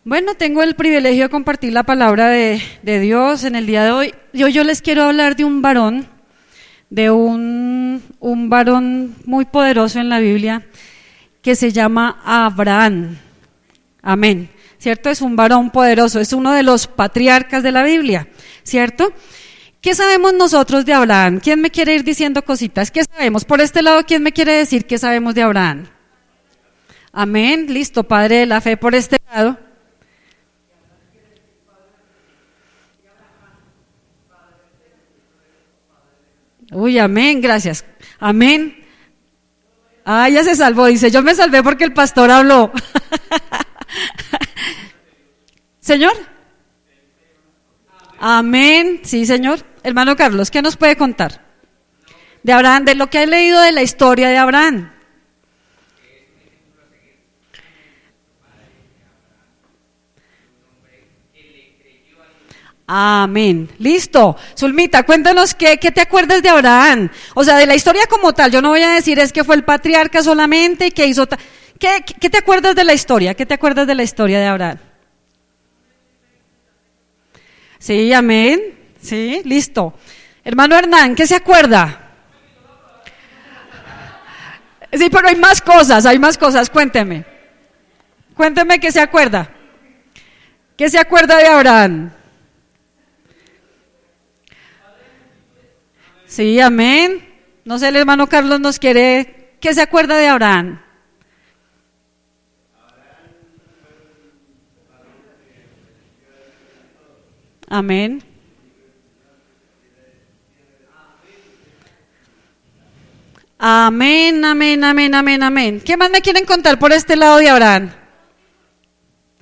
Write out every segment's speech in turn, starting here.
Bueno, tengo el privilegio de compartir la palabra de Dios en el día de hoy. Yo les quiero hablar de un varón, un varón muy poderoso en la Biblia que se llama Abraham. Amén. ¿Cierto? Es un varón poderoso, es uno de los patriarcas de la Biblia, ¿cierto? ¿Qué sabemos nosotros de Abraham? ¿Quién me quiere ir diciendo cositas? ¿Qué sabemos? Por este lado, ¿quién me quiere decir qué sabemos de Abraham? Amén. Listo, Padre de la fe por este lado. Uy, amén, gracias. Amén. Ah, ya se salvó, dice, yo me salvé porque el pastor habló. ¿Señor? Amén, sí, señor. Hermano Carlos, ¿qué nos puede contar de Abraham, de lo que ha leído de la historia de Abraham? Amén. Listo. Zulmita, cuéntanos qué te acuerdas de Abraham. O sea, de la historia como tal. Yo no voy a decir es que fue el patriarca solamente y que hizo... ¿Qué te acuerdas de la historia? ¿Qué te acuerdas de la historia de Abraham? Sí, amén. Sí, listo. Hermano Hernán, ¿qué se acuerda? Sí, pero hay más cosas. Cuénteme. Cuénteme qué se acuerda. ¿Qué se acuerda de Abraham? Sí, amén. No sé, el hermano Carlos nos quiere... ¿Qué se acuerda de Abraham? Amén. Amén, amén, amén, amén, amén. ¿Qué más me quieren contar por este lado de Abraham?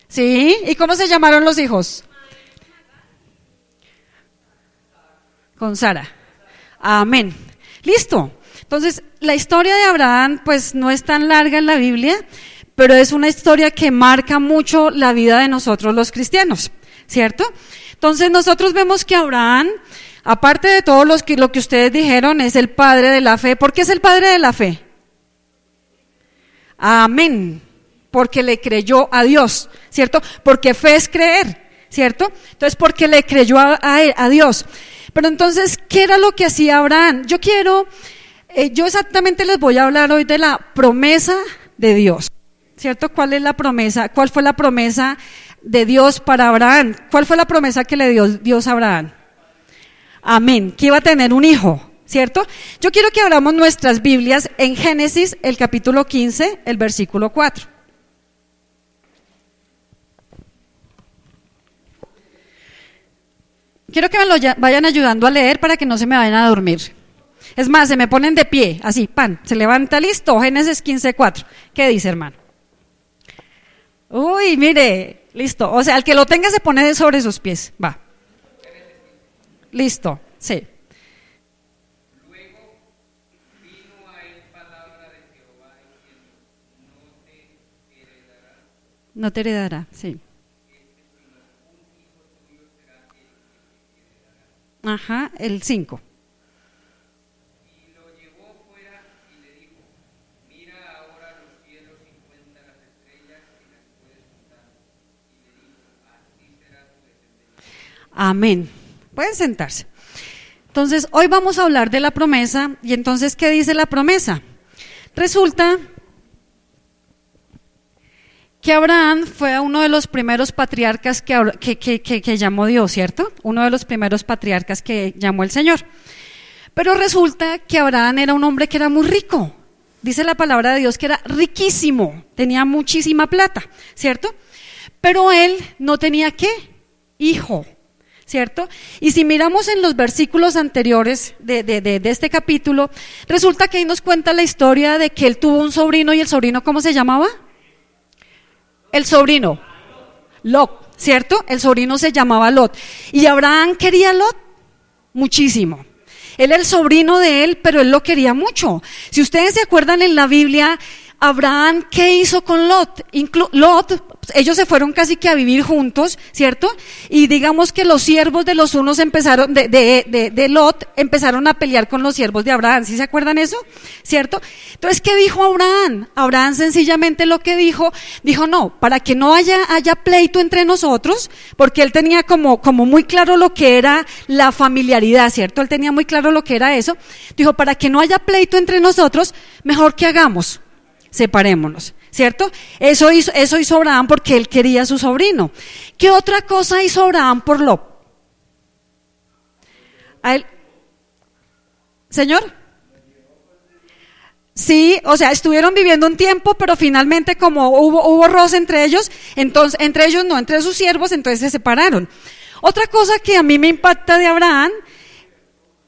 ¿Sí? ¿Y cómo se llamaron los hijos? Con Sara. Amén. Listo. Entonces, la historia de Abraham pues no es tan larga en la Biblia, pero es una historia que marca mucho la vida de nosotros los cristianos, ¿cierto? Entonces, nosotros vemos que Abraham, aparte de todo lo que ustedes dijeron, es el padre de la fe. ¿Por qué es el padre de la fe? Amén. Porque le creyó a Dios, ¿cierto? Porque fe es creer, ¿cierto? Entonces, porque le creyó a Dios. Pero entonces, ¿qué era lo que hacía Abraham? Yo exactamente les voy a hablar hoy de la promesa de Dios, ¿cierto? ¿Cuál es la promesa? ¿Cuál fue la promesa de Dios para Abraham? ¿Cuál fue la promesa que le dio Dios a Abraham? Amén, que iba a tener un hijo, ¿cierto? Yo quiero que abramos nuestras Biblias en Génesis, el capítulo 15, el versículo 4. Quiero que me lo vayan ayudando a leer para que no se me vayan a dormir. Es más, se me ponen de pie, así, pan, se levanta, listo, Génesis 15:4. ¿Qué dice, hermano? Uy, mire, listo. O sea, el que lo tenga se pone sobre sus pies, va. Listo, sí. Luego vino a él palabra de Jehová diciendo, No te heredará, sí. Ajá, el 5. Y lo llevó fuera y le dijo, mira ahora los cielos y cuenta las estrellas si las puedes contar. Y le dijo, así será tu descendencia. Amén. Pueden sentarse. Entonces, hoy vamos a hablar de la promesa. Y entonces, ¿qué dice la promesa? Resulta que Abraham fue uno de los primeros patriarcas que llamó Dios, ¿cierto? Uno de los primeros patriarcas que llamó el Señor. Pero resulta que Abraham era un hombre que era muy rico. Dice la palabra de Dios que era riquísimo, tenía muchísima plata, ¿cierto? Pero él no tenía ¿qué? Hijo, ¿cierto? Y si miramos en los versículos anteriores de este capítulo, resulta que ahí nos cuenta la historia de que él tuvo un sobrino. ¿Y el sobrino cómo se llamaba? El sobrino, Lot, ¿cierto? El sobrino se llamaba Lot. Y Abraham quería a Lot muchísimo. Él era el sobrino de él, pero él lo quería mucho. Si ustedes se acuerdan en la Biblia, Abraham, ¿qué hizo con Lot? Lot ellos se fueron casi que a vivir juntos, ¿cierto? Y digamos que los siervos de los unos empezaron, de Lot, empezaron a pelear con los siervos de Abraham, ¿sí se acuerdan eso? ¿Cierto? Entonces, ¿qué dijo Abraham? Abraham sencillamente lo que dijo, no, para que no haya pleito entre nosotros, porque él tenía como muy claro lo que era la familiaridad, ¿cierto? Él tenía muy claro lo que era eso. Dijo, para que no haya pleito entre nosotros, mejor que hagamos, separémonos. ¿Cierto? Eso hizo Abraham porque él quería a su sobrino. ¿Qué otra cosa hizo Abraham por Lot? ¿Señor? Sí, o sea, estuvieron viviendo un tiempo, pero finalmente como hubo roce entre ellos, entonces, entre sus siervos, entonces se separaron. Otra cosa que a mí me impacta de Abraham,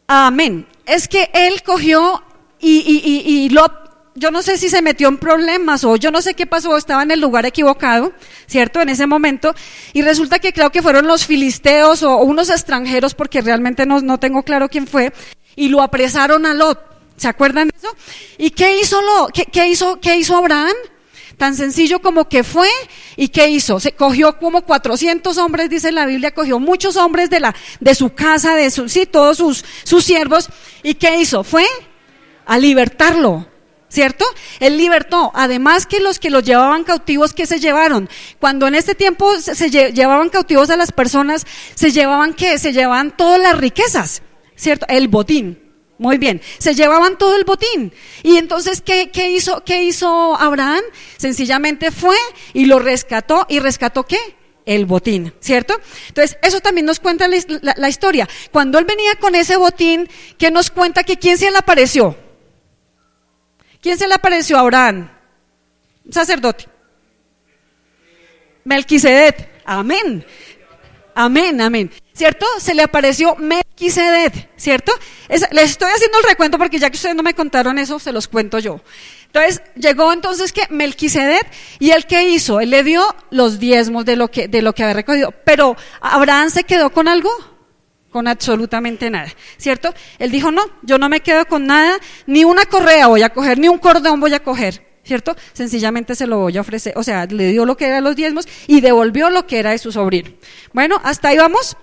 amén, es que él cogió y Lot, yo no sé si se metió en problemas o yo no sé qué pasó, estaba en el lugar equivocado, ¿cierto? En ese momento, y resulta que creo que fueron los filisteos o unos extranjeros, porque realmente no tengo claro quién fue, y lo apresaron a Lot, ¿se acuerdan de eso? ¿Y qué hizo Lot? ¿Qué hizo Abraham? Tan sencillo como que fue, ¿y qué hizo? Se cogió como 400 hombres, dice la Biblia, cogió muchos hombres de su casa, todos sus siervos, ¿y qué hizo? Fue a libertarlo. ¿Cierto? Él libertó, además que los llevaban cautivos, ¿qué se llevaron? Cuando en este tiempo se llevaban cautivos a las personas, ¿se llevaban qué? Se llevaban todas las riquezas, ¿cierto? El botín, muy bien, se llevaban todo el botín. Y entonces, ¿qué hizo Abraham? Sencillamente fue y lo rescató, ¿y rescató qué? El botín, ¿cierto? Entonces, eso también nos cuenta la historia. Cuando él venía con ese botín, ¿qué nos cuenta? Que ¿quién se le apareció? ¿Quién se le apareció a Abraham? Un sacerdote. Melquisedec. Amén. Amén, amén. ¿Cierto? Se le apareció Melquisedec, ¿cierto? Les estoy haciendo el recuento porque ya que ustedes no me contaron eso, se los cuento yo. Entonces, llegó entonces que Melquisedec, ¿y él qué hizo? Él le dio los diezmos de lo que había recogido. Pero, ¿Abraham se quedó con algo? Con absolutamente nada, ¿cierto? Él dijo, no, yo no me quedo con nada, ni una correa voy a coger, ni un cordón voy a coger, ¿cierto? Sencillamente se lo voy a ofrecer, o sea, le dio lo que eran los diezmos y devolvió lo que era de su sobrino. Bueno, hasta ahí vamos.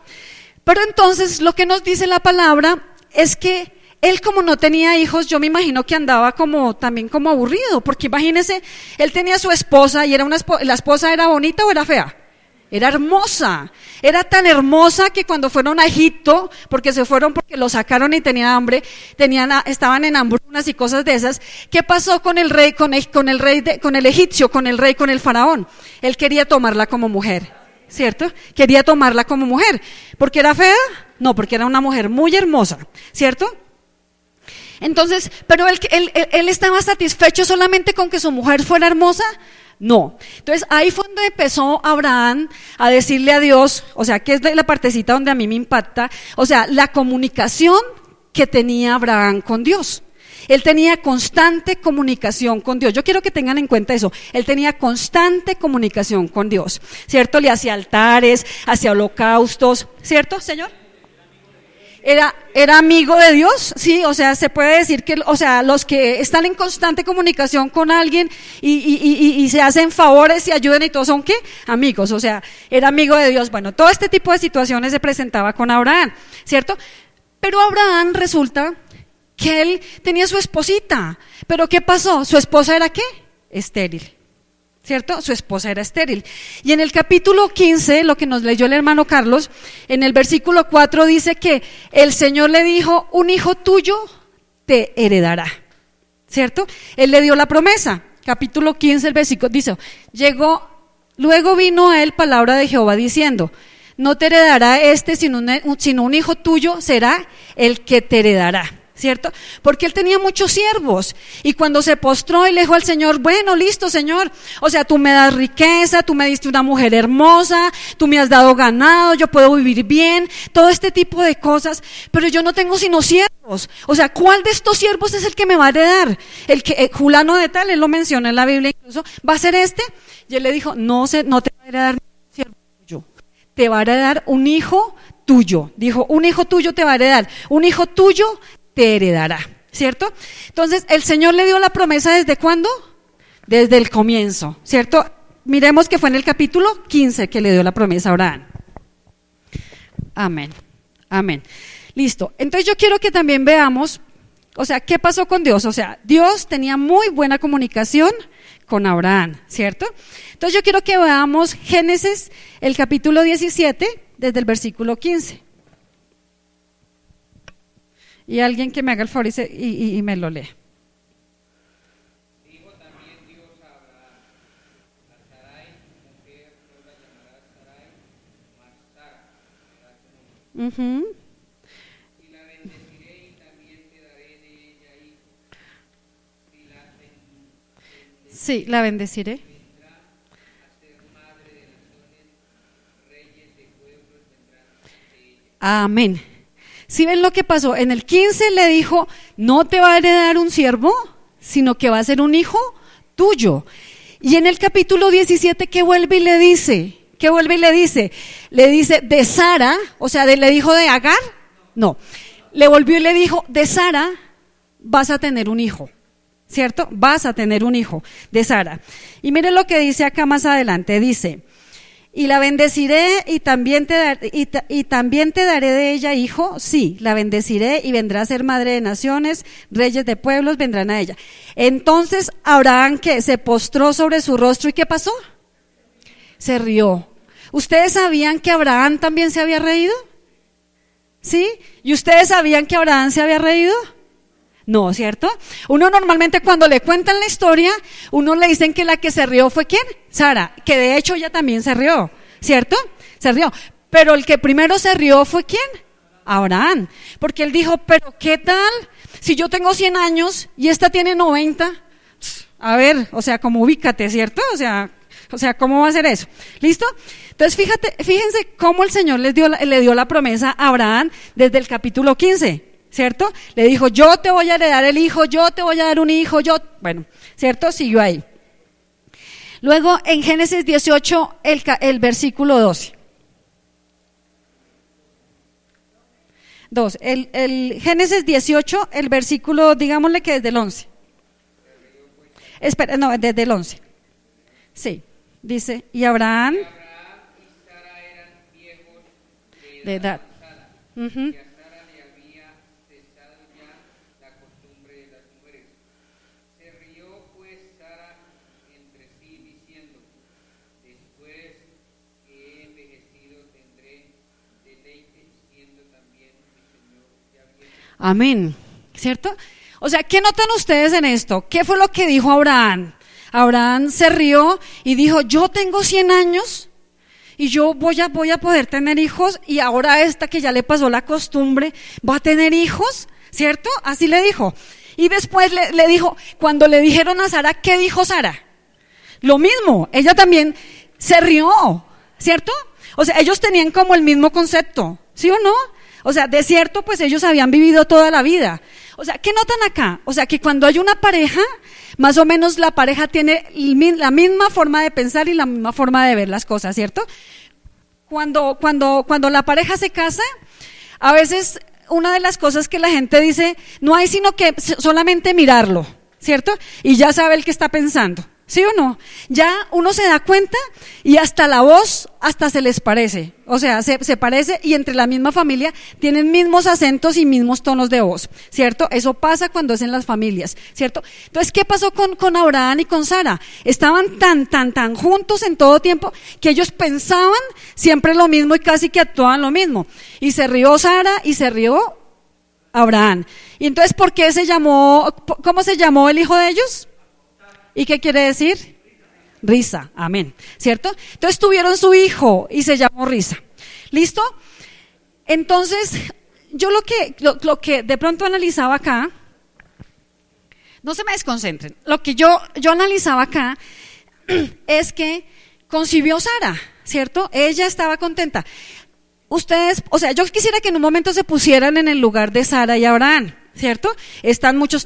Pero entonces lo que nos dice la palabra es que él, como no tenía hijos, yo me imagino que andaba también como aburrido, porque imagínense, él tenía su esposa y la esposa era bonita o era fea. Era hermosa, era tan hermosa que cuando fueron a Egipto, porque se fueron porque lo sacaron y tenían hambre, estaban en hambrunas y cosas de esas. ¿Qué pasó con el rey, con el egipcio, con el faraón? Él quería tomarla como mujer, ¿cierto? Quería tomarla como mujer. ¿Porque era fea? No, porque era una mujer muy hermosa, ¿cierto? Entonces, pero él estaba satisfecho solamente con que su mujer fuera hermosa. No. Entonces ahí fue donde empezó Abraham a decirle a Dios, o sea, que es la partecita donde a mí me impacta, o sea, la comunicación que tenía Abraham con Dios. Él tenía constante comunicación con Dios. Yo quiero que tengan en cuenta eso. Él tenía constante comunicación con Dios, ¿cierto? Le hacía altares, hacía holocaustos, ¿cierto, Señor? Era amigo de Dios, sí, o sea, se puede decir que, o sea, los que están en constante comunicación con alguien y se hacen favores y ayudan y todos son, ¿qué? Amigos, o sea, era amigo de Dios. Bueno, todo este tipo de situaciones se presentaba con Abraham, ¿cierto? Pero Abraham resulta que él tenía su esposita, pero ¿qué pasó? ¿Su esposa era qué? Estéril. ¿Cierto? Su esposa era estéril. Y en el capítulo 15, lo que nos leyó el hermano Carlos, en el versículo 4 dice que el Señor le dijo, un hijo tuyo te heredará. ¿Cierto? Él le dio la promesa. Capítulo 15, el versículo dice, luego vino a él palabra de Jehová diciendo, no te heredará sino un hijo tuyo será el que te heredará. ¿Cierto? Porque él tenía muchos siervos y cuando se postró y le dijo al Señor, bueno, listo, Señor, o sea, tú me das riqueza, tú me diste una mujer hermosa, tú me has dado ganado, yo puedo vivir bien, todo este tipo de cosas, pero yo no tengo sino siervos, o sea, ¿cuál de estos siervos es el que me va a heredar? El que fulano de tal, él lo menciona en la Biblia incluso, ¿va a ser este? Y él le dijo, no te va a heredar un siervo tuyo, te va a heredar un hijo tuyo, dijo, un hijo tuyo te va a heredar, un hijo tuyo te heredará, ¿cierto? Entonces, el Señor le dio la promesa ¿desde cuándo? Desde el comienzo, ¿cierto? miremos que fue en el capítulo 15 que le dio la promesa a Abraham. Amén, amén. Listo, entonces yo quiero que también veamos, o sea, ¿qué pasó con Dios? O sea, Dios tenía muy buena comunicación con Abraham, ¿cierto? Entonces yo quiero que veamos Génesis, el capítulo 17, desde el versículo 15. Y alguien que me haga el favor y me lo lee. Dijo también Dios a Abraham: a Sarai, mujer, no la llamarás Sarai, mas Sara será su nombre. Y la bendeciré y también te daré de ella hijos. Si la bendeciré, Sí, la bendeciré. vendrá a ser madre de naciones, reyes de pueblos vendrán de ella. Amén. ¿Sí ven lo que pasó? En el 15 le dijo, no te va a heredar un siervo, sino que va a ser un hijo tuyo. Y en el capítulo 17, ¿qué vuelve y le dice? ¿Qué vuelve y le dice? Le dice, de Sara, o sea, ¿le dijo de Agar? No. Le volvió y le dijo, de Sara vas a tener un hijo, ¿cierto? Vas a tener un hijo de Sara. Y mire lo que dice acá más adelante, dice, y la bendeciré y también te daré de ella hijo, sí, la bendeciré y vendrá a ser madre de naciones, reyes de pueblos vendrán a ella. Entonces Abraham, que se postró sobre su rostro, ¿y qué pasó? Se rió. ¿Ustedes sabían que Abraham también se había reído? ¿Sí? ¿Y ustedes sabían que Abraham se había reído? No, ¿cierto? Uno normalmente cuando le cuentan la historia, uno le dicen que la que se rió fue ¿quién? Sara, que de hecho ella también se rió, ¿cierto? Se rió, pero el que primero se rió fue ¿quién? Abraham, porque él dijo, pero ¿qué tal si yo tengo 100 años y esta tiene 90? A ver, o sea, como ubícate, ¿cierto? O sea, ¿cómo va a ser eso? ¿Listo? Entonces, fíjense cómo el Señor le dio la promesa a Abraham desde el capítulo 15. ¿Cierto? Le dijo, yo te voy a heredar el hijo, yo te voy a dar un hijo, bueno, ¿cierto? Siguió ahí. Luego en Génesis 18, el versículo 12. El Génesis 18, el versículo, digámosle que desde el 11. Espera, no, desde el 11. Sí, dice, y Abraham Y Sara eran viejos de edad. avanzada, Ujú. y a Sara le había cesado ya la costumbre de las mujeres. Se rió pues Sara entre sí diciendo: después que he envejecido tendré deleite, siendo también mi Señor ya viejo. Amén, ¿cierto? O sea, ¿qué notan ustedes en esto? ¿Qué fue lo que dijo Abraham? Abraham se rió y dijo, yo tengo 100 años y yo voy a poder tener hijos, y ahora esta que ya le pasó la costumbre va a tener hijos, ¿cierto? Así le dijo. Y después le dijo, cuando le dijeron a Sara, ¿qué dijo Sara? Lo mismo, ella también se rió, ¿cierto? O sea, ellos tenían como el mismo concepto, ¿sí o no? O sea, de cierto, pues ellos habían vivido toda la vida. O sea, ¿qué notan acá? O sea, que cuando hay una pareja, más o menos la pareja tiene la misma forma de pensar y la misma forma de ver las cosas, ¿cierto? Cuando la pareja se casa, a veces una de las cosas que la gente dice, no hay sino que solamente mirarlo, ¿cierto? Y ya sabe el que está pensando, ¿sí o no? Ya uno se da cuenta y hasta la voz hasta se les parece, o sea, se parece, y entre la misma familia tienen mismos acentos y mismos tonos de voz, ¿cierto? Eso pasa cuando es en las familias, ¿cierto? Entonces, ¿qué pasó con Abraham y con Sara? Estaban tan juntos en todo tiempo que ellos pensaban siempre lo mismo y casi que actuaban lo mismo. Y se rió Sara y se rió Abraham. Y entonces, ¿cómo se llamó el hijo de ellos? ¿Y qué quiere decir? Risa, amén, ¿cierto? Entonces tuvieron su hijo y se llamó Risa. ¿Listo? Entonces, yo lo que de pronto analizaba acá, no se me desconcentren, lo que yo analizaba acá es que concibió Sara, ¿cierto? Ella estaba contenta. Ustedes, o sea, yo quisiera que en un momento se pusieran en el lugar de Sara y Abraham, ¿cierto? Están mucho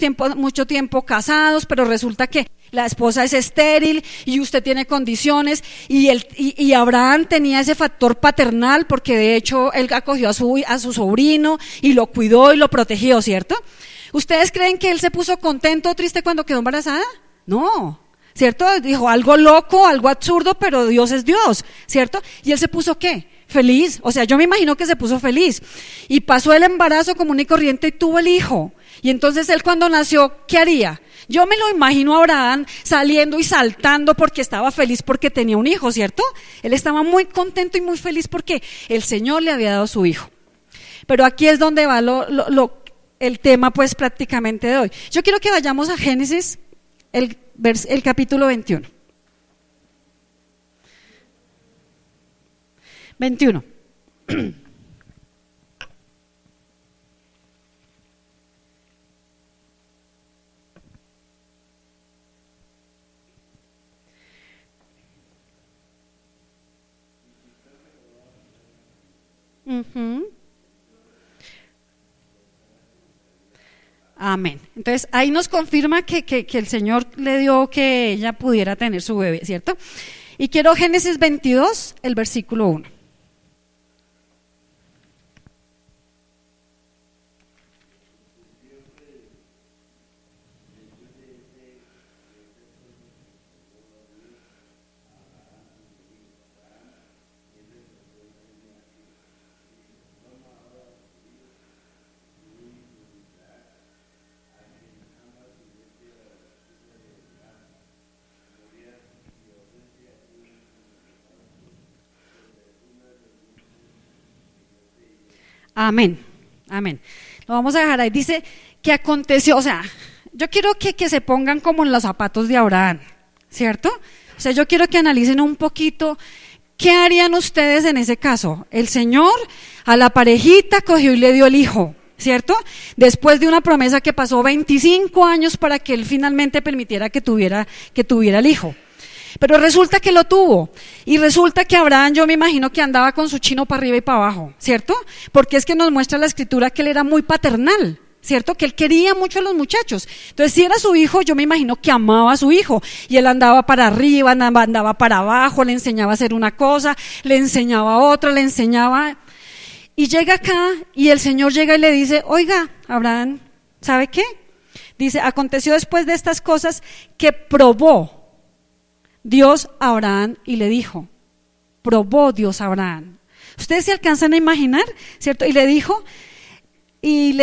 tiempo casados, pero resulta que la esposa es estéril y usted tiene condiciones, y Abraham tenía ese factor paternal, porque de hecho él acogió a su sobrino y lo cuidó y lo protegió, ¿cierto? ¿Ustedes creen que él se puso contento o triste cuando quedó embarazada? No. ¿cierto? Dijo algo loco, algo absurdo, pero Dios es Dios, ¿cierto? Y él se puso ¿qué? Feliz, o sea, yo me imagino que se puso feliz. Y pasó el embarazo común y corriente y tuvo el hijo. Y entonces él cuando nació, ¿qué haría? Yo me lo imagino a Abraham saliendo y saltando porque estaba feliz porque tenía un hijo, ¿cierto? Él estaba muy contento y muy feliz porque el Señor le había dado su hijo. Pero aquí es donde va el tema pues prácticamente de hoy. Yo quiero que vayamos a Génesis, el capítulo 21. 21. Amén. Entonces ahí nos confirma que el Señor le dio que ella pudiera tener su bebé, ¿cierto? Y quiero Génesis 22, el versículo 1. Amén, amén. Lo vamos a dejar ahí. Dice que aconteció, o sea, yo quiero que se pongan como en los zapatos de Abraham, ¿cierto? O sea, yo quiero que analicen un poquito qué harían ustedes en ese caso. El Señor a la parejita cogió y le dio el hijo, ¿cierto? Después de una promesa que pasó 25 años para que él finalmente permitiera que tuviera el hijo. Pero resulta que lo tuvo, y resulta que Abraham, yo me imagino que andaba con su chino para arriba y para abajo, ¿cierto? Porque es que nos muestra la escritura que él era muy paternal, ¿cierto? Que él quería mucho a los muchachos. Entonces, si era su hijo, yo me imagino que amaba a su hijo, y él andaba para arriba, andaba para abajo, le enseñaba a hacer una cosa, le enseñaba otra, le enseñaba. Y llega acá, y el Señor llega y le dice, oiga, Abraham, ¿sabe qué? Dice, aconteció después de estas cosas que probó Dios a Abraham y le dijo, probó Dios a Abraham. Ustedes se alcanzan a imaginar, ¿cierto? Y le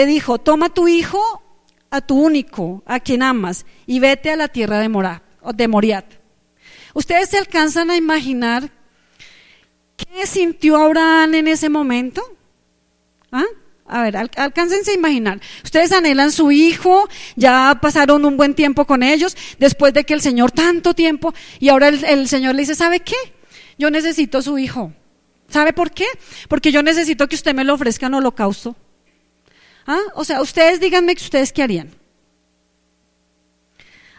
dijo, toma tu hijo, a tu único, a quien amas, y vete a la tierra de Moriat. ¿Ustedes se alcanzan a imaginar qué sintió Abraham en ese momento? ¿Ah? A ver, alcáncense a imaginar. Ustedes anhelan su hijo, ya pasaron un buen tiempo con ellos, después de que el Señor tanto tiempo, y ahora el Señor le dice, ¿sabe qué? Yo necesito su hijo. ¿Sabe por qué? Porque yo necesito que usted me lo ofrezca en holocausto. ¿Ah? O sea, ustedes díganme que ustedes qué harían.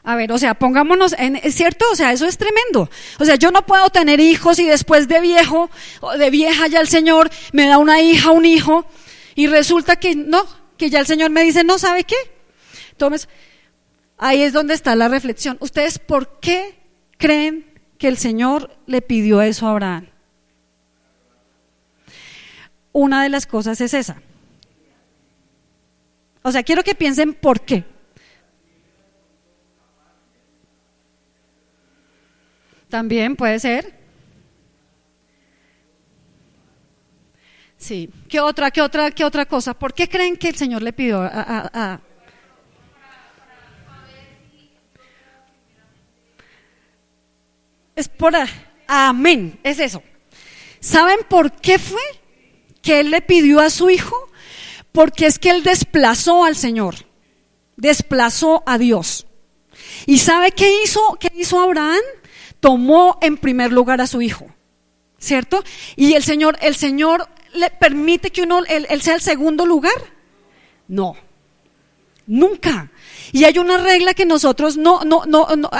A ver, o sea, pongámonos ¿es cierto? O sea, eso es tremendo. O sea, yo no puedo tener hijos y después de viejo o de vieja ya el Señor me da una hija, un hijo. Y resulta que no, que ya el Señor me dice, no, ¿sabe qué? Entonces, ahí es donde está la reflexión. ¿Ustedes por qué creen que el Señor le pidió eso a Abraham? Una de las cosas es esa. O sea, quiero que piensen por qué. También puede ser. Sí. ¿Qué otra cosa? ¿Por qué creen que el Señor le pidió a... Es por... Amén, es eso. ¿Saben por qué fue que Él le pidió a su hijo? Porque es que Él desplazó al Señor, desplazó a Dios. ¿Y sabe qué hizo Abraham? Tomó en primer lugar a su hijo, ¿cierto? Y el Señor le permite que él sea el segundo lugar. No, nunca. Y hay una regla que nosotros no,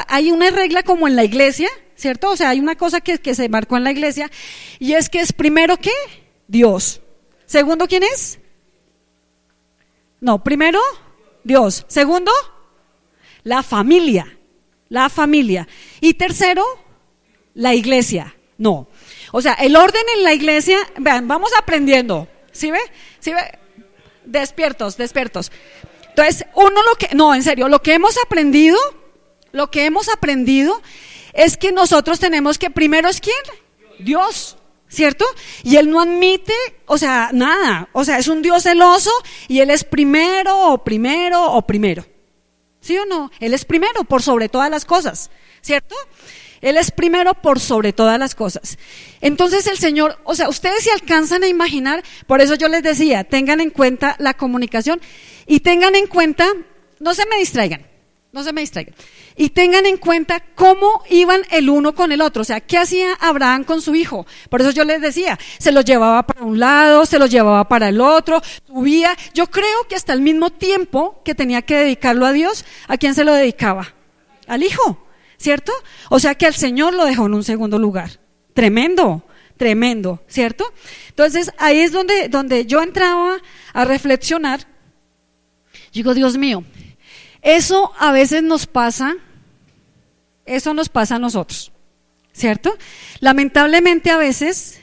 hay una regla como en la iglesia, ¿cierto? O sea, hay una cosa que se marcó en la iglesia, y es que es primero ¿qué? Dios. Segundo, ¿quién es? No, primero Dios. Segundo, la familia. Y tercero, la iglesia. No. O sea, el orden en la iglesia, vean, vamos aprendiendo. ¿Sí ve? Despiertos. Entonces, en serio, lo que hemos aprendido Lo que hemos aprendido es que nosotros tenemos que, primero es ¿quién? Dios, ¿cierto? Y Él no admite, o sea, nada, o sea, es un Dios celoso y Él es primero. ¿Sí o no? Él es primero por sobre todas las cosas, ¿cierto? Él es primero por sobre todas las cosas. Entonces el Señor, o sea, ustedes se alcanzan a imaginar, por eso yo les decía, tengan en cuenta la comunicación y tengan en cuenta, no se me distraigan, y tengan en cuenta cómo iban el uno con el otro, o sea, qué hacía Abraham con su hijo. Por eso yo les decía, se lo llevaba para un lado, se lo llevaba para el otro, subía. Yo creo que hasta el mismo tiempo que tenía que dedicarlo a Dios, ¿a quién se lo dedicaba? Al hijo, ¿cierto? O sea que al Señor lo dejó en un segundo lugar. Tremendo, ¿cierto? Entonces ahí es donde yo entraba a reflexionar. Digo, Dios mío, eso a veces nos pasa a nosotros, ¿cierto? Lamentablemente a veces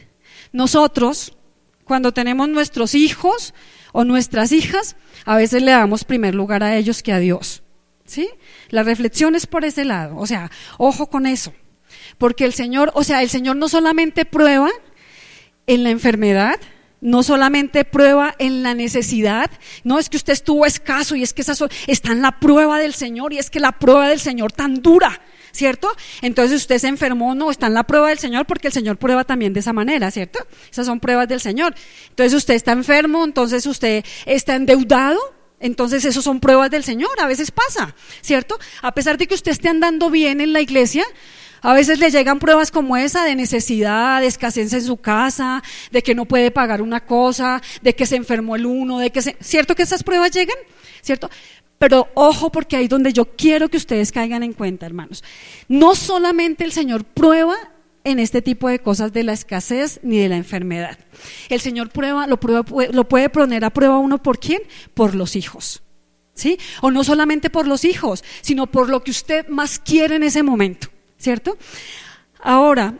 nosotros, cuando tenemos nuestros hijos o nuestras hijas, a veces le damos primer lugar a ellos que a Dios, ¿sí? La reflexión es por ese lado, o sea, ojo con eso, porque el Señor no solamente prueba en la enfermedad, no solamente prueba en la necesidad, no es que usted estuvo escaso y es que está en la prueba del Señor y es que la prueba del Señor tan dura, ¿cierto? Entonces usted se enfermó, no, está en la prueba del Señor porque el Señor prueba también de esa manera, ¿cierto? Esas son pruebas del Señor. Entonces usted está enfermo, entonces usted está endeudado, entonces eso son pruebas del Señor, a veces pasa, ¿cierto? A pesar de que usted esté andando bien en la iglesia, a veces le llegan pruebas como esa de necesidad, de escasez en su casa, de que no puede pagar una cosa, de que se enfermó el uno, ¿cierto que esas pruebas llegan? ¿Cierto? Pero ojo, porque ahí es donde yo quiero que ustedes caigan en cuenta, hermanos. No solamente el Señor prueba en este tipo de cosas de la escasez ni de la enfermedad. El Señor lo puede poner a prueba uno, ¿por quién? Por los hijos, ¿sí? O no solamente por los hijos, sino por lo que usted más quiere en ese momento, ¿cierto? Ahora,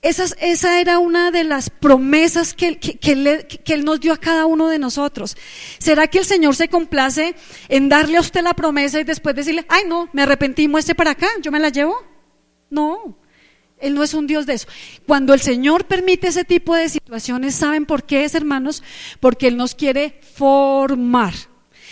esa era una de las promesas que Él nos dio a cada uno de nosotros. ¿Será que el Señor se complace en darle a usted la promesa y después decirle, ay no, me arrepentí, muestre para acá, yo me la llevo? No, Él no es un Dios de eso. Cuando el Señor permite ese tipo de situaciones, ¿saben por qué es, hermanos? Porque Él nos quiere formar.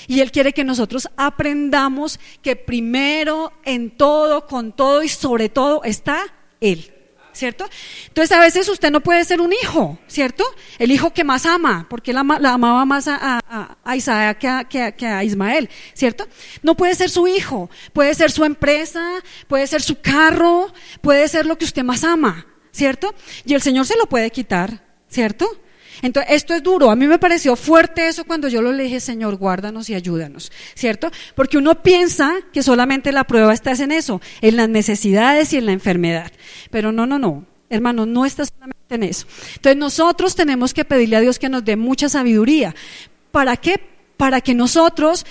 Y Él quiere que nosotros aprendamos que primero, en todo, con todo y sobre todo está Él, ¿cierto? Entonces a veces usted no puede ser un hijo, ¿cierto? El hijo que más ama, porque Él la amaba más a Isaac que a Ismael, ¿cierto? No puede ser su hijo, puede ser su empresa, puede ser su carro, puede ser lo que usted más ama, ¿cierto? Y el Señor se lo puede quitar, ¿cierto? Entonces, esto es duro, a mí me pareció fuerte eso cuando yo le dije, Señor, guárdanos y ayúdanos, ¿cierto? Porque uno piensa que solamente la prueba está en eso, en las necesidades y en la enfermedad, pero no, hermano, no está solamente en eso. Entonces nosotros tenemos que pedirle a Dios que nos dé mucha sabiduría. ¿Para qué? Para que nosotros,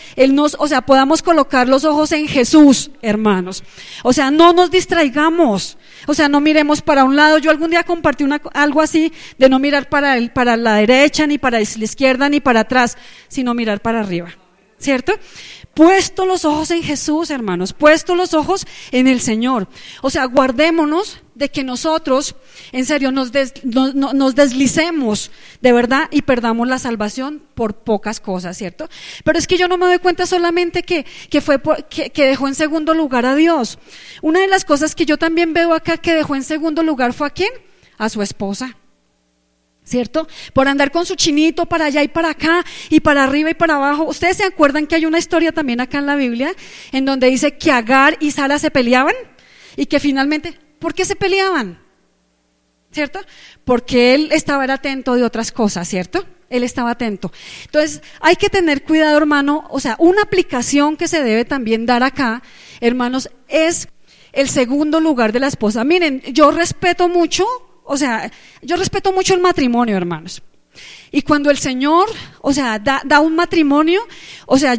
podamos colocar los ojos en Jesús, hermanos. O sea, no nos distraigamos. O sea, no miremos para un lado. Yo algún día compartí algo así, de no mirar para la derecha, ni para la izquierda, ni para atrás, sino mirar para arriba, ¿cierto? Puesto los ojos en Jesús, hermanos, puesto los ojos en el Señor. O sea, guardémonos de que nosotros, en serio, nos deslicemos de verdad y perdamos la salvación por pocas cosas, ¿cierto? Pero es que yo no me doy cuenta solamente que dejó en segundo lugar a Dios. Una de las cosas que yo también veo acá que dejó en segundo lugar fue ¿a quién? A su esposa, ¿cierto? Por andar con su chinito para allá y para acá y para arriba y para abajo. ¿Ustedes se acuerdan que hay una historia también acá en la Biblia en donde dice que Agar y Sara se peleaban y que finalmente, ¿por qué se peleaban? ¿Cierto? Porque él estaba atento de otras cosas, ¿cierto? Él estaba atento. Entonces hay que tener cuidado, hermano. O sea, una aplicación que se debe también dar acá, hermanos, es el segundo lugar de la esposa. Miren, yo respeto mucho el matrimonio, hermanos. Y cuando el Señor, da un matrimonio,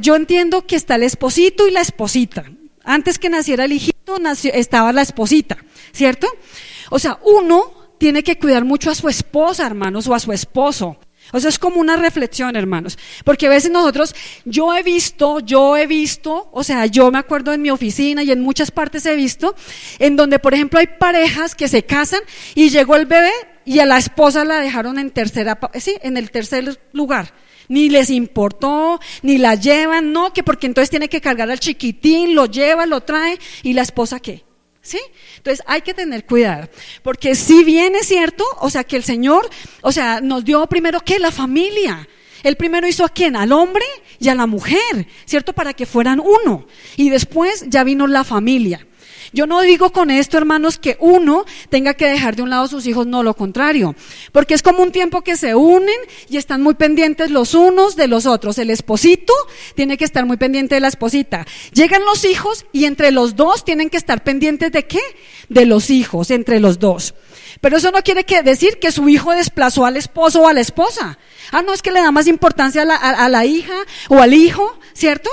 yo entiendo que está el esposito y la esposita. Antes que naciera el hijito, estaba la esposita, ¿cierto? Uno tiene que cuidar mucho a su esposa, hermanos, o a su esposo. O sea, es como una reflexión, hermanos, porque a veces nosotros, yo he visto, o sea, yo me acuerdo en mi oficina y en muchas partes he visto, en donde, por ejemplo, hay parejas que se casan y llegó el bebé y a la esposa la dejaron en el tercer lugar. Ni les importó, ni la llevan, no, que porque entonces tiene que cargar al chiquitín, lo lleva, lo trae, y la esposa ¿qué? ¿Sí? Entonces hay que tener cuidado, porque si bien es cierto, o sea, que el Señor, o sea, nos dio primero ¿qué? La familia. Él primero hizo ¿a quién? Al hombre y a la mujer, ¿cierto? Para que fueran uno, y después ya vino la familia. Yo no digo con esto, hermanos, que uno tenga que dejar de un lado a sus hijos, no, lo contrario, porque es como un tiempo que se unen y están muy pendientes los unos de los otros. El esposito tiene que estar muy pendiente de la esposita. Llegan los hijos y entre los dos tienen que estar pendientes ¿de qué? De los hijos, entre los dos. Pero eso no quiere decir que su hijo desplazó al esposo o a la esposa. No, es que le da más importancia a la hija o al hijo, ¿cierto?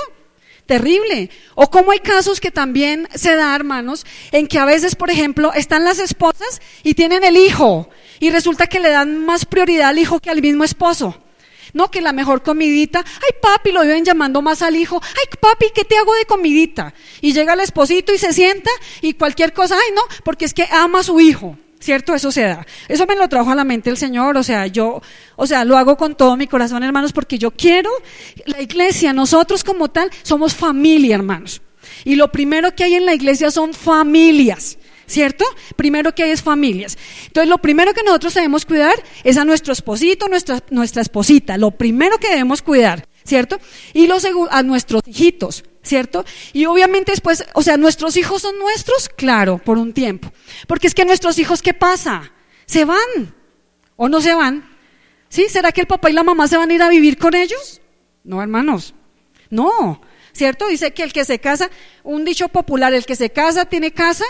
Terrible. O como hay casos que también se da, hermanos, en que a veces, por ejemplo, están las esposas y tienen el hijo y resulta que le dan más prioridad al hijo que al mismo esposo. No, que la mejor comidita, ay papi, lo viven llamando más al hijo, ay papi, ¿qué te hago de comidita? Y llega el esposito y se sienta y cualquier cosa, ay no, porque es que ama a su hijo. ¿Cierto? Eso se da. Eso me lo trajo a la mente el Señor, lo hago con todo mi corazón, hermanos, porque yo quiero, la iglesia, nosotros como tal, somos familia, hermanos. Y lo primero que hay en la iglesia son familias, ¿cierto? Primero que hay es familias. Entonces, lo primero que nosotros debemos cuidar es a nuestro esposito, nuestra esposita, lo primero que debemos cuidar, ¿cierto? Y lo segundo, a nuestros hijitos, ¿cierto? Y obviamente después, o sea, ¿nuestros hijos son nuestros? Claro, por un tiempo. Porque es que nuestros hijos, ¿qué pasa? ¿Se van? ¿O no se van? ¿Sí? ¿Será que el papá y la mamá se van a ir a vivir con ellos? No, hermanos. No, ¿cierto? Dice que el que se casa, un dicho popular, el que se casa tiene casa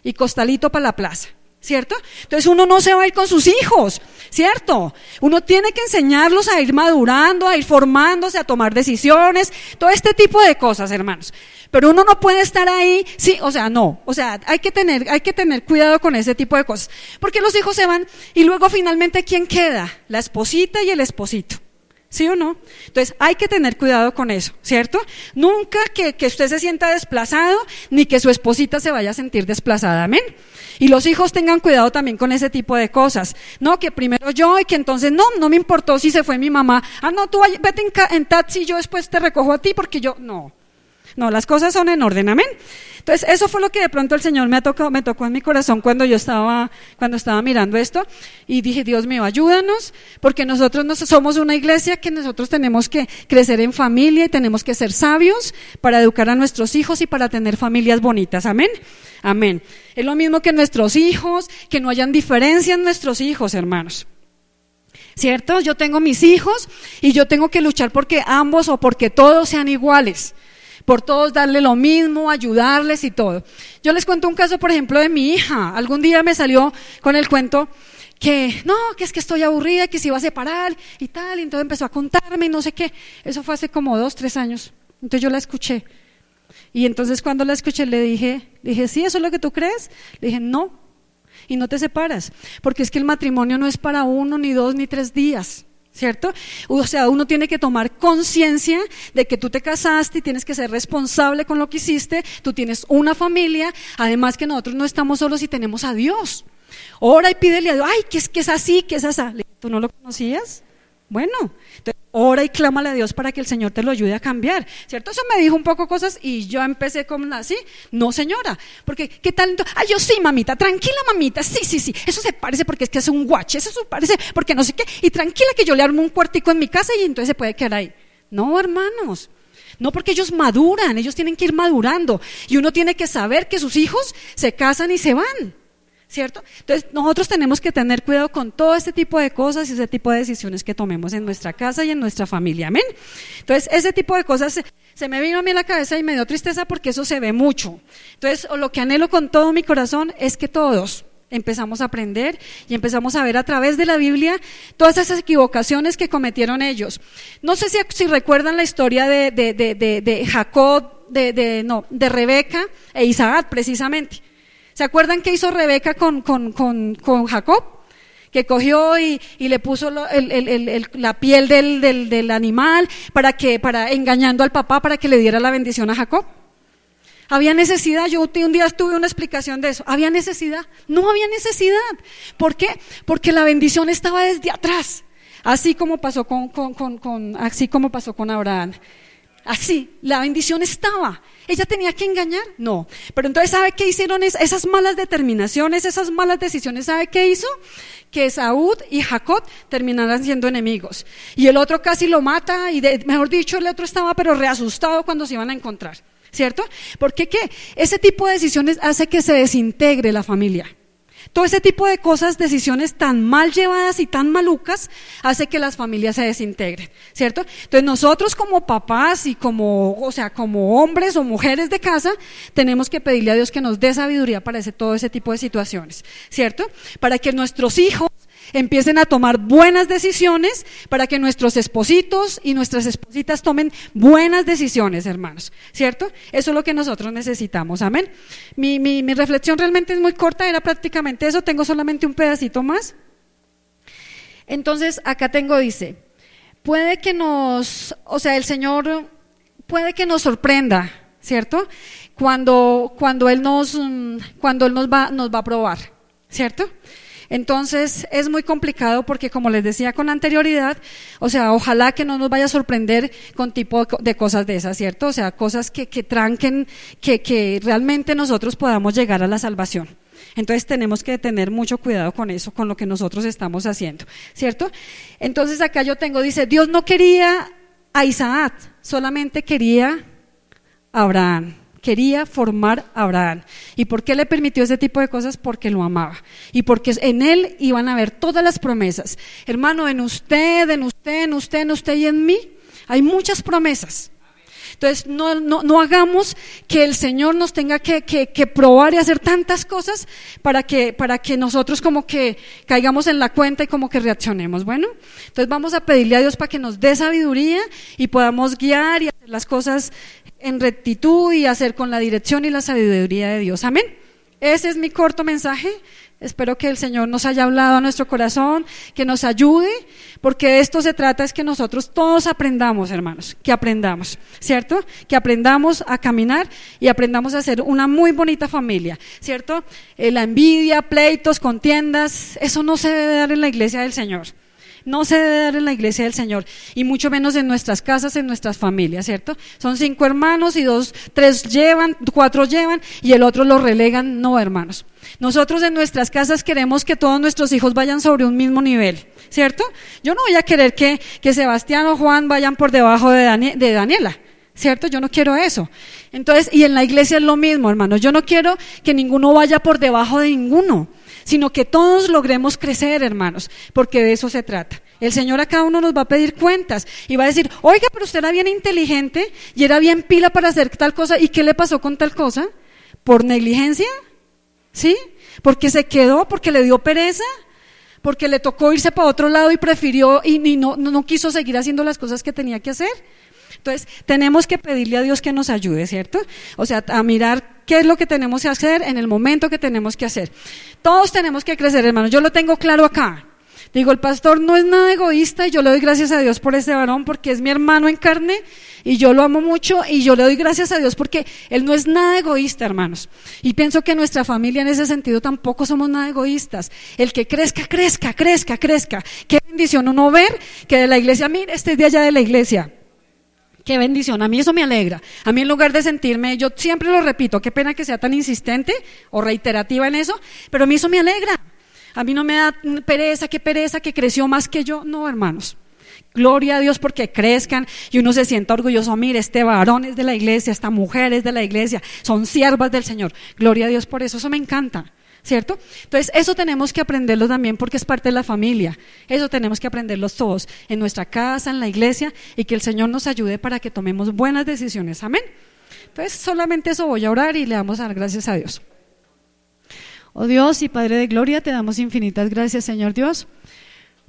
y costalito para la plaza. ¿Cierto? Entonces uno no se va a ir con sus hijos, ¿cierto? Uno tiene que enseñarlos a ir madurando, a ir formándose, a tomar decisiones, todo este tipo de cosas, hermanos. Pero uno no puede estar ahí, sí, o sea, no, o sea, hay que tener cuidado con ese tipo de cosas, porque los hijos se van y luego finalmente ¿quién queda? La esposita y el esposito. ¿Sí o no? Entonces hay que tener cuidado con eso, ¿cierto? Nunca que usted se sienta desplazado, ni que su esposita se vaya a sentir desplazada, amén. Y los hijos tengan cuidado también con ese tipo de cosas, no que primero yo y que entonces no me importó si se fue mi mamá, no, tú vete en taxi y yo después te recojo a ti porque yo, no, las cosas son en orden, amén. Entonces eso fue lo que de pronto el Señor me tocó en mi corazón cuando estaba mirando esto y dije, Dios mío, ayúdanos, porque nosotros somos una iglesia que nosotros tenemos que crecer en familia y tenemos que ser sabios para educar a nuestros hijos y para tener familias bonitas, amén, amén. Es lo mismo que nuestros hijos, que no hayan diferencia en nuestros hijos, hermanos. ¿Cierto? Yo tengo mis hijos y yo tengo que luchar porque ambos o porque todos sean iguales. Por todos darle lo mismo, ayudarles y todo. Yo les cuento un caso, por ejemplo, de mi hija. Algún día me salió con el cuento que es que estoy aburrida, que se iba a separar y tal, y entonces empezó a contarme y no sé qué. Eso fue hace como 2, 3 años. Entonces yo la escuché. Y entonces cuando la escuché le dije, ¿sí, eso es lo que tú crees? Le dije, no, y no te separas, porque es que el matrimonio no es para 1, ni 2, ni 3 días. ¿Cierto? O sea, uno tiene que tomar conciencia de que tú te casaste y tienes que ser responsable con lo que hiciste, tú tienes una familia, además que nosotros no estamos solos y tenemos a Dios. Ora y pídele a Dios, ay, que es así, que es así. ¿Tú no lo conocías? Bueno, entonces ora y clámale a Dios para que el Señor te lo ayude a cambiar, ¿cierto? Eso me dijo un poco cosas y yo empecé como así, no señora, porque ¿qué tal? Yo sí mamita, tranquila mamita, sí, eso se parece porque es que es un guache, eso se parece porque no sé qué, y tranquila que yo le armo un cuartico en mi casa y entonces se puede quedar ahí. No, hermanos, no, porque ellos maduran, ellos tienen que ir madurando y uno tiene que saber que sus hijos se casan y se van. ¿Cierto? Entonces nosotros tenemos que tener cuidado con todo este tipo de cosas y ese tipo de decisiones que tomemos en nuestra casa y en nuestra familia, amén. Entonces ese tipo de cosas se me vino a mí a la cabeza y me dio tristeza porque eso se ve mucho. Entonces lo que anhelo con todo mi corazón es que todos empezamos a aprender y empezamos a ver a través de la Biblia todas esas equivocaciones que cometieron ellos. No sé si recuerdan la historia de Jacob, de Rebeca e Isaac precisamente. ¿Se acuerdan qué hizo Rebeca con Jacob? que cogió y le puso la piel del animal para engañando al papá para que le diera la bendición a Jacob. ¿Había necesidad? Yo un día tuve una explicación de eso. ¿Había necesidad? No había necesidad. ¿Por qué? Porque la bendición estaba desde atrás, así como pasó así como pasó con Abraham. Así, la bendición estaba. ¿Ella tenía que engañar? No. Pero entonces, ¿sabe qué hicieron esas malas determinaciones, esas malas decisiones? ¿Sabe qué hizo? Que Esaú y Jacob terminaran siendo enemigos. Y el otro casi lo mata y mejor dicho, el otro estaba pero reasustado cuando se iban a encontrar. ¿Cierto? Porque ¿qué? Ese tipo de decisiones hace que se desintegre la familia. Todo ese tipo de cosas, decisiones tan mal llevadas y tan malucas, hace que las familias se desintegren, ¿cierto? Entonces nosotros como papás y como hombres o mujeres de casa, tenemos que pedirle a Dios que nos dé sabiduría para todo ese tipo de situaciones, ¿cierto? Para que nuestros hijos empiecen a tomar buenas decisiones, para que nuestros espositos y nuestras espositas tomen buenas decisiones, hermanos, ¿cierto? Eso es lo que nosotros necesitamos, amén. Mi reflexión realmente es muy corta, era prácticamente eso, tengo solamente un pedacito más. Entonces, acá dice, el Señor puede que nos sorprenda, ¿cierto? Cuando Él nos va a probar, ¿cierto? Entonces es muy complicado porque, como les decía con anterioridad, ojalá que no nos vaya a sorprender con tipo de cosas de esas, ¿cierto? O sea, cosas que tranquen, que realmente nosotros podamos llegar a la salvación. Entonces tenemos que tener mucho cuidado con eso, con lo que nosotros estamos haciendo, ¿cierto? Entonces acá dice, Dios no quería a Isaac, solamente quería a Abraham. Quería formar a Abraham. ¿Y por qué le permitió ese tipo de cosas? Porque lo amaba. Y porque en él iban a haber todas las promesas. Hermano, en usted y en mí hay muchas promesas. Entonces no hagamos que el Señor nos tenga que probar y hacer tantas cosas para que nosotros como que caigamos en la cuenta y como que reaccionemos. Bueno, entonces vamos a pedirle a Dios para que nos dé sabiduría y podamos guiar y hacer las cosas en rectitud y hacer con la dirección y la sabiduría de Dios. Amén. Ese es mi corto mensaje. Espero que el Señor nos haya hablado a nuestro corazón, que nos ayude, porque de esto se trata, es que nosotros todos aprendamos, hermanos, que aprendamos, ¿cierto? Que aprendamos a caminar y aprendamos a ser una muy bonita familia, ¿cierto? La envidia, pleitos, contiendas, eso no se debe dar en la iglesia del Señor. No se debe dar en la iglesia del Señor, y mucho menos en nuestras casas, en nuestras familias, ¿cierto? Son 5 hermanos y 3 llevan, 4 llevan y el otro lo relegan. No, hermanos. Nosotros en nuestras casas queremos que todos nuestros hijos vayan sobre un mismo nivel, ¿cierto? Yo no voy a querer que Sebastián o Juan vayan por debajo de Daniela, ¿cierto? Yo no quiero eso. Entonces, y en la iglesia es lo mismo, hermanos. Yo no quiero que ninguno vaya por debajo de ninguno, sino que todos logremos crecer, hermanos, porque de eso se trata. El Señor a cada uno nos va a pedir cuentas y va a decir, oiga, pero usted era bien inteligente y era bien pila para hacer tal cosa, ¿y qué le pasó con tal cosa? ¿Por negligencia? ¿Sí? ¿Porque se quedó? ¿Porque le dio pereza? ¿Porque le tocó irse para otro lado y prefirió y no quiso seguir haciendo las cosas que tenía que hacer? Entonces, tenemos que pedirle a Dios que nos ayude, ¿cierto? O sea, a mirar qué es lo que tenemos que hacer en el momento que tenemos que hacer. Todos tenemos que crecer, hermanos. Yo lo tengo claro acá. Digo, el pastor no es nada egoísta y yo le doy gracias a Dios por ese varón porque es mi hermano en carne y yo lo amo mucho y yo le doy gracias a Dios porque él no es nada egoísta, hermanos. Y pienso que nuestra familia en ese sentido tampoco somos nada egoístas. El que crezca. Qué bendición uno ver que de la iglesia, mire, este es de allá de la iglesia. Qué bendición, a mí eso me alegra. A mí en lugar de sentirme, yo siempre lo repito, qué pena que sea tan insistente o reiterativa en eso, pero a mí eso me alegra. A mí no me da pereza, que creció más que yo. No, hermanos. Gloria a Dios porque crezcan y uno se sienta orgulloso. Mire, este varón es de la iglesia, esta mujer es de la iglesia, son siervas del Señor. Gloria a Dios por eso me encanta. ¿Cierto? Entonces eso tenemos que aprenderlo también porque es parte de la familia. Eso tenemos que aprenderlos todos en nuestra casa, en la iglesia, y que el Señor nos ayude para que tomemos buenas decisiones. Amén. Entonces solamente eso voy a orar y le vamos a dar gracias a Dios. Oh Dios y Padre de gloria, te damos infinitas gracias, Señor Dios,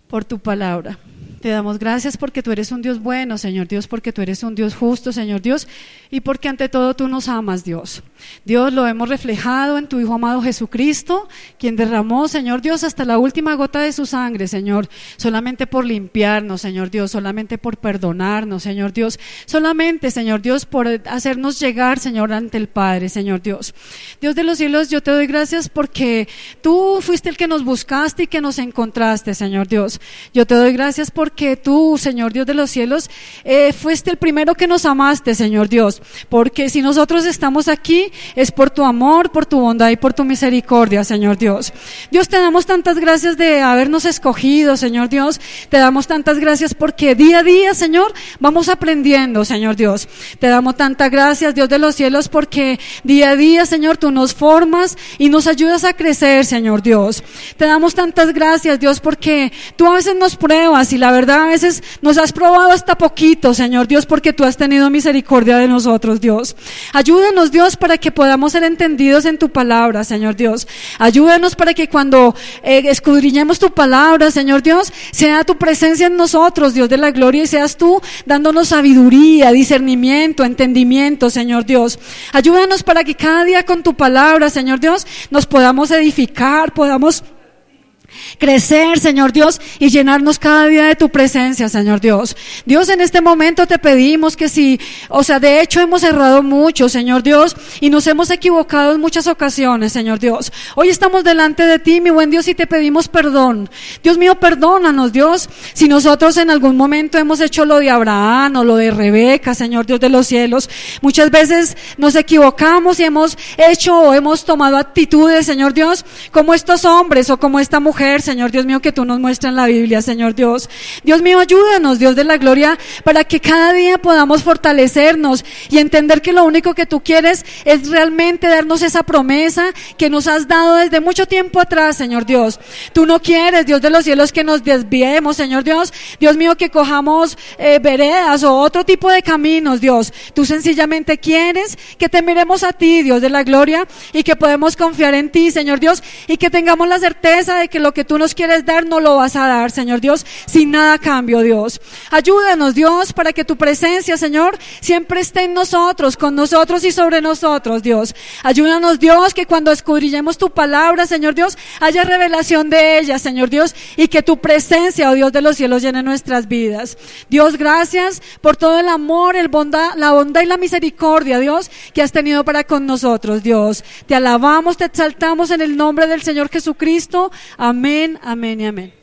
por tu palabra. Te damos gracias porque tú eres un Dios bueno, Señor Dios, porque tú eres un Dios justo, Señor Dios, y porque ante todo tú nos amas, Dios. Dios, lo hemos reflejado en tu Hijo amado Jesucristo, quien derramó, Señor Dios, hasta la última gota de su sangre, Señor, solamente por limpiarnos, Señor Dios, solamente por perdonarnos, Señor Dios, solamente, Señor Dios, por hacernos llegar, Señor, ante el Padre, Señor Dios. Dios de los cielos, yo te doy gracias porque tú fuiste el que nos buscaste y que nos encontraste, Señor Dios. Yo te doy gracias porque tú, Señor Dios de los cielos, fuiste el primero que nos amaste, Señor Dios, porque si nosotros estamos aquí es por tu amor, por tu bondad y por tu misericordia, Señor Dios. Dios, te damos tantas gracias de habernos escogido, Señor Dios, te damos tantas gracias porque día a día, Señor, vamos aprendiendo, Señor Dios. Te damos tantas gracias, Dios de los cielos, porque día a día, Señor, tú nos formas y nos ayudas a crecer, Señor Dios. Te damos tantas gracias, Dios, porque tú a veces nos pruebas y la verdad a veces nos has probado hasta poquito, Señor Dios, porque tú has tenido misericordia de nosotros, Dios. Ayúdanos, Dios, para que podamos ser entendidos en tu palabra, Señor Dios. Ayúdanos para que cuando escudriñemos tu palabra, Señor Dios, sea tu presencia en nosotros, Dios de la gloria, y seas tú dándonos sabiduría, discernimiento, entendimiento, Señor Dios. Ayúdanos para que cada día con tu palabra, Señor Dios, nos podamos edificar, podamos crecer, Señor Dios, y llenarnos cada día de tu presencia, Señor Dios. Dios, en este momento te pedimos que de hecho hemos errado mucho, Señor Dios, y nos hemos equivocado en muchas ocasiones, Señor Dios. Hoy estamos delante de ti, mi buen Dios, y te pedimos perdón. Dios mío, perdónanos, Dios, si nosotros en algún momento hemos hecho lo de Abraham o lo de Rebeca, Señor Dios de los cielos. Muchas veces nos equivocamos y hemos hecho o hemos tomado actitudes, Señor Dios, como estos hombres o como esta mujer, Señor Dios mío, que tú nos muestras en la Biblia, Señor Dios. Dios mío, ayúdanos, Dios de la gloria, para que cada día podamos fortalecernos y entender que lo único que tú quieres es realmente darnos esa promesa que nos has dado desde mucho tiempo atrás, Señor Dios. Tú no quieres, Dios de los cielos, que nos desviemos, Señor Dios. Dios mío, que cojamos veredas o otro tipo de caminos, Dios. Tú sencillamente quieres que te miremos a ti, Dios de la gloria, y que podemos confiar en ti, Señor Dios, y que tengamos la certeza de que lo que tú nos quieres dar no lo vas a dar, Señor Dios, sin nada a cambio, Dios. Ayúdanos, Dios, para que tu presencia, Señor, siempre esté en nosotros, con nosotros y sobre nosotros, Dios. Ayúdanos, Dios, que cuando escudriñemos tu palabra, Señor Dios, haya revelación de ella, Señor Dios, y que tu presencia, oh Dios de los cielos, llene nuestras vidas. Dios, gracias por todo el amor, la bondad y la misericordia, Dios, que has tenido para con nosotros, Dios. Te alabamos, te exaltamos en el nombre del Señor Jesucristo. Amén, amén y amén.